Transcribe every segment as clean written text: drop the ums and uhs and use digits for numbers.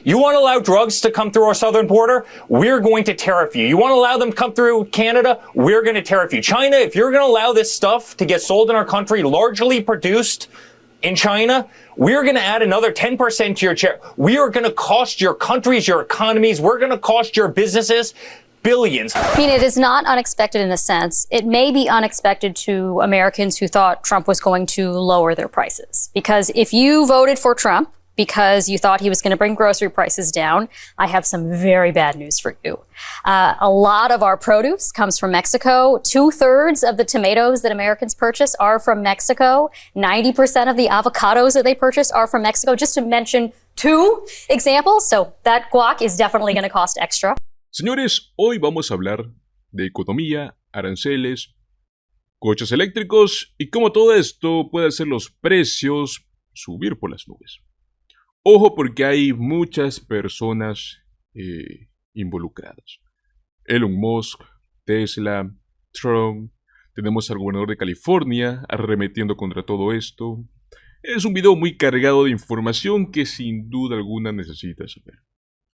You want to allow drugs to come through our southern border? We're going to tariff you. You want to allow them to come through Canada? We're going to tariff you. China, if you're going to allow this stuff to get sold in our country, largely produced in China, we're going to add another 10% to your share. We are going to cost your countries, your economies. We're going to cost your businesses billions. I mean, it is not unexpected in a sense. It may be unexpected to Americans who thought Trump was going to lower their prices. Because if you voted for Trump because you thought he was going to bring grocery prices down, I have some very bad news for you. A lot of our produce comes from Mexico. 2/3 of the tomatoes that Americans purchase are from Mexico. 90% of the avocados that they purchase are from Mexico, just to mention 2 examples. So that guac is definitely going to cost extra. Señores, hoy vamos a hablar de economía, aranceles, coches eléctricos y cómo todo esto puede hacer los precios subir por las nubes. Ojo porque hay muchas personas involucradas. Elon Musk, Tesla, Trump, tenemos al gobernador de California arremetiendo contra todo esto. Es un video muy cargado de información que sin duda alguna necesitas saber.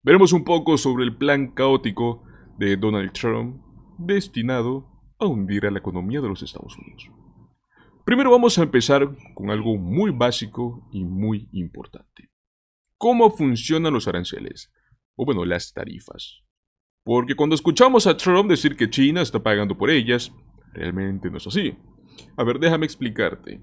Veremos un poco sobre el plan caótico de Donald Trump destinado a hundir a la economía de los Estados Unidos. Primero vamos a empezar con algo muy básico y muy importante. ¿Cómo funcionan los aranceles? O bueno, las tarifas. Porque cuando escuchamos a Trump decir que China está pagando por ellas, realmente no es así. A ver, déjame explicarte.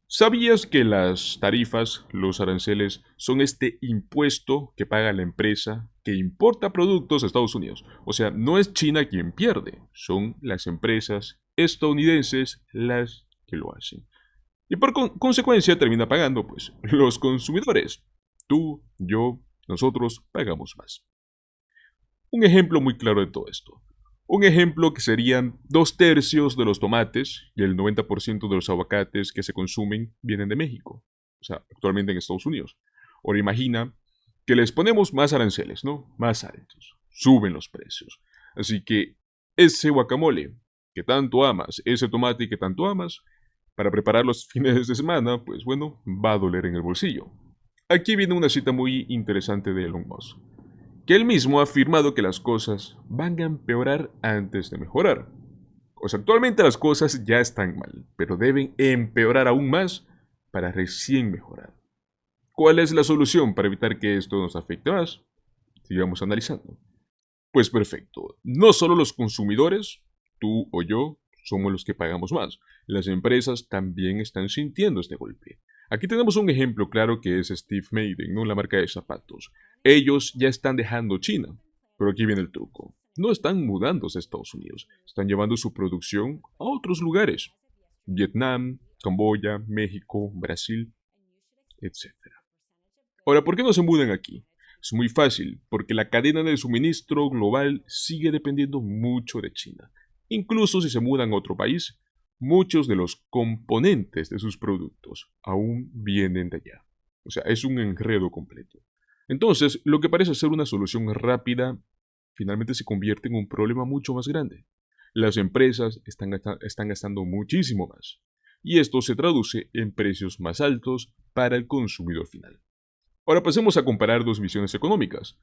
¿Sabías que las tarifas, los aranceles, son este impuesto que paga la empresa que importa productos a Estados Unidos? O sea, no es China quien pierde, son las empresas estadounidenses las que lo hacen. Y por consecuencia termina pagando, pues, los consumidores. Tú, yo, nosotros pagamos más. Un ejemplo muy claro de todo esto. Un ejemplo que serían 2/3 de los tomates y el 90% de los aguacates que se consumen vienen de México. O sea, actualmente en Estados Unidos. Ahora imagina que les ponemos más aranceles, ¿no? Más altos. Suben los precios. Así que ese guacamole que tanto amas, ese tomate que tanto amas, para preparar los fines de semana, pues bueno, va a doler en el bolsillo. Aquí viene una cita muy interesante de Elon Musk, que él mismo ha afirmado que las cosas van a empeorar antes de mejorar. O sea, actualmente las cosas ya están mal, pero deben empeorar aún más para recién mejorar. ¿Cuál es la solución para evitar que esto nos afecte más? Sigamos analizando. Pues perfecto, no solo los consumidores, tú o yo, somos los que pagamos más. Las empresas también están sintiendo este golpe. Aquí tenemos un ejemplo claro que es Steve Madden, ¿no? La marca de zapatos. Ellos ya están dejando China, pero aquí viene el truco. No están mudándose a Estados Unidos, están llevando su producción a otros lugares. Vietnam, Camboya, México, Brasil, etc. Ahora, ¿por qué no se mudan aquí? Es muy fácil, porque la cadena de suministro global sigue dependiendo mucho de China. Incluso si se mudan a otro país, muchos de los componentes de sus productos aún vienen de allá. O sea, es un enredo completo. Entonces, lo que parece ser una solución rápida, finalmente se convierte en un problema mucho más grande. Las empresas están gastando muchísimo más. Y esto se traduce en precios más altos para el consumidor final. Ahora pasemos a comparar dos visiones económicas.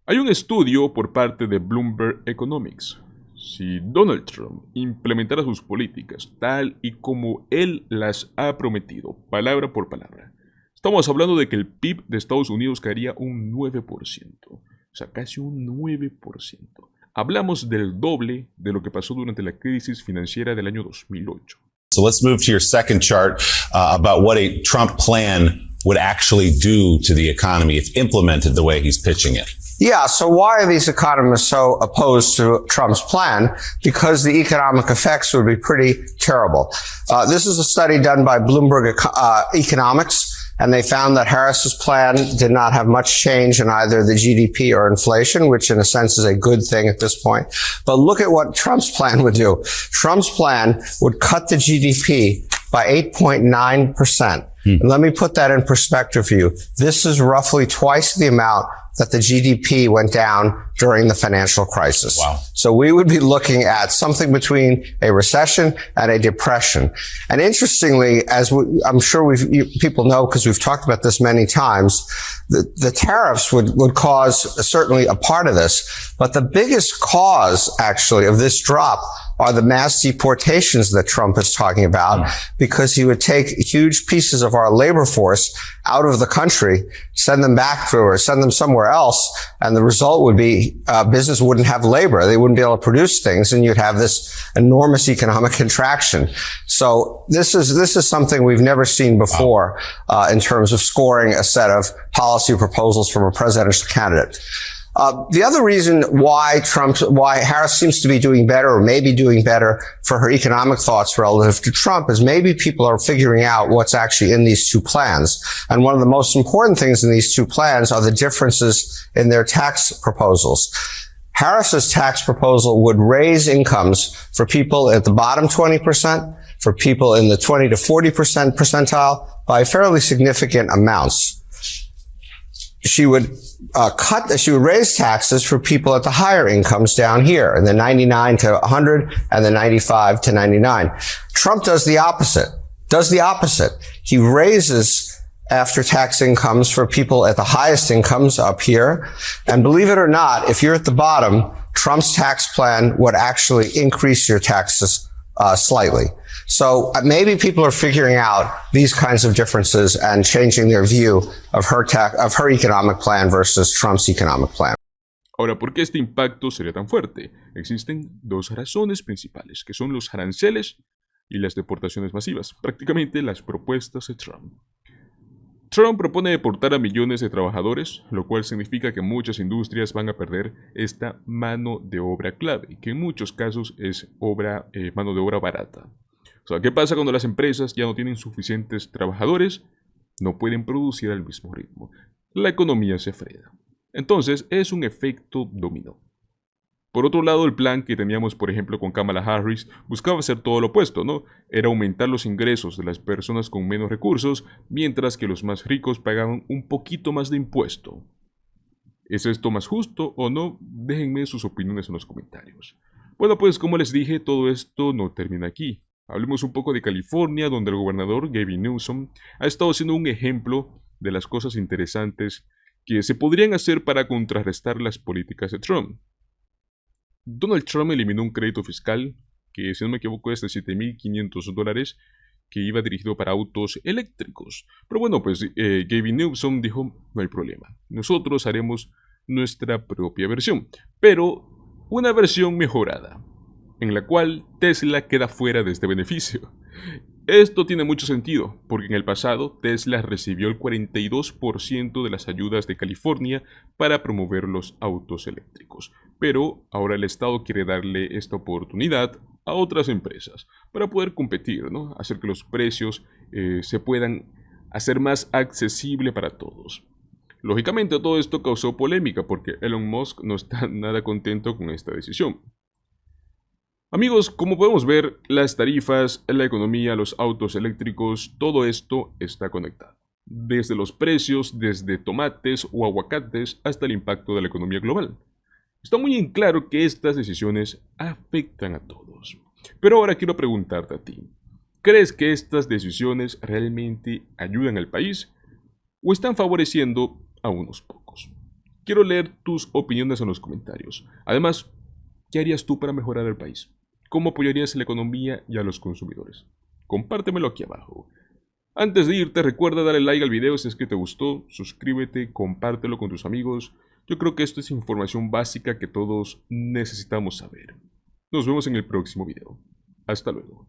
Hay un estudio por parte de Bloomberg Economics. Si Donald Trump implementara sus políticas tal y como él las ha prometido, palabra por palabra, estamos hablando de que el PIB de Estados Unidos caería un 9%. O sea, casi un 9%. Hablamos del doble de lo que pasó durante la crisis financiera del año 2008. So let's move to your second chart about what a Trump plan would actually do to the economy if implemented the way he's pitching it. Yeah, so why are these economists so opposed to Trump's plan? Because the economic effects would be pretty terrible. This is a study done by Bloomberg Economics, and they found that Harris's plan did not have much change in either the GDP or inflation, which in a sense is a good thing at this point. But look at what Trump's plan would do. Trump's plan would cut the GDP by 8.9%. And let me put that in perspective for you. This is roughly twice the amount that the GDP went down during the financial crisis. Wow. So we would be looking at something between a recession and a depression. And interestingly, I'm sure people know because we've talked about this many times, the tariffs would cause certainly a part of this. But the biggest cause actually of this drop are the mass deportations that Trump is talking about, because he would take huge pieces of our labor force out of the country, send them back to or send them somewhere else. And the result would be business wouldn't have labor. They wouldn't be able to produce things, and you'd have this enormous economic contraction. So this is something we've never seen before in terms of scoring a set of policy proposals from a presidential candidate. The other reason why Harris seems to be doing better or maybe doing better for her economic thoughts relative to Trump is maybe people are figuring out what's actually in these two plans. And one of the most important things in these two plans are the differences in their tax proposals. Harris's tax proposal would raise incomes for people at the bottom 20%, for people in the 20 to 40% percentile by fairly significant amounts. She would raise taxes for people at the higher incomes down here in the 99 to 100 and the 95 to 99. Trump does the opposite. He raises after-tax incomes for people at the highest incomes up here. And believe it or not, if you're at the bottom, Trump's tax plan would actually increase your taxes slightly. So maybe people are figuring out these kinds of differences and changing their view of her economic plan versus Trump's economic plan. Ahora, ¿por qué este impacto sería tan fuerte? Existen dos razones principales, que son los aranceles y las deportaciones masivas, prácticamente las propuestas de Trump. Trump propone deportar a millones de trabajadores, lo cual significa que muchas industrias van a perder esta mano de obra clave, que en muchos casos es mano de obra barata. O sea, ¿qué pasa cuando las empresas ya no tienen suficientes trabajadores? No pueden producir al mismo ritmo. La economía se frena. Entonces, es un efecto dominó. Por otro lado, el plan que teníamos, por ejemplo, con Kamala Harris, buscaba hacer todo lo opuesto, ¿no? Era aumentar los ingresos de las personas con menos recursos, mientras que los más ricos pagaban un poquito más de impuesto. ¿Es esto más justo o no? Déjenme sus opiniones en los comentarios. Bueno, pues como les dije, todo esto no termina aquí. Hablemos un poco de California, donde el gobernador Gavin Newsom ha estado siendo un ejemplo de las cosas interesantes que se podrían hacer para contrarrestar las políticas de Trump. Donald Trump eliminó un crédito fiscal que, si no me equivoco, es de $7,500 que iba dirigido para autos eléctricos. Pero bueno, pues Gavin Newsom dijo, no hay problema, nosotros haremos nuestra propia versión, pero una versión mejorada, en la cual Tesla queda fuera de este beneficio. Esto tiene mucho sentido, porque en el pasado Tesla recibió el 42% de las ayudas de California para promover los autos eléctricos, pero ahora el Estado quiere darle esta oportunidad a otras empresas para poder competir, ¿no? Hacer que los precios se puedan hacer más accesible para todos. Lógicamente todo esto causó polémica porque Elon Musk no está nada contento con esta decisión. Amigos, como podemos ver, las tarifas, la economía, los autos eléctricos, todo esto está conectado. Desde los precios, desde tomates o aguacates hasta el impacto de la economía global. Está muy en claro que estas decisiones afectan a todos. Pero ahora quiero preguntarte a ti. ¿Crees que estas decisiones realmente ayudan al país o están favoreciendo a unos pocos? Quiero leer tus opiniones en los comentarios. Además, ¿qué harías tú para mejorar el país? ¿Cómo apoyarías a la economía y a los consumidores? Compártemelo aquí abajo. Antes de irte, recuerda darle like al video si es que te gustó, suscríbete, compártelo con tus amigos. Yo creo que esto es información básica que todos necesitamos saber. Nos vemos en el próximo video. Hasta luego.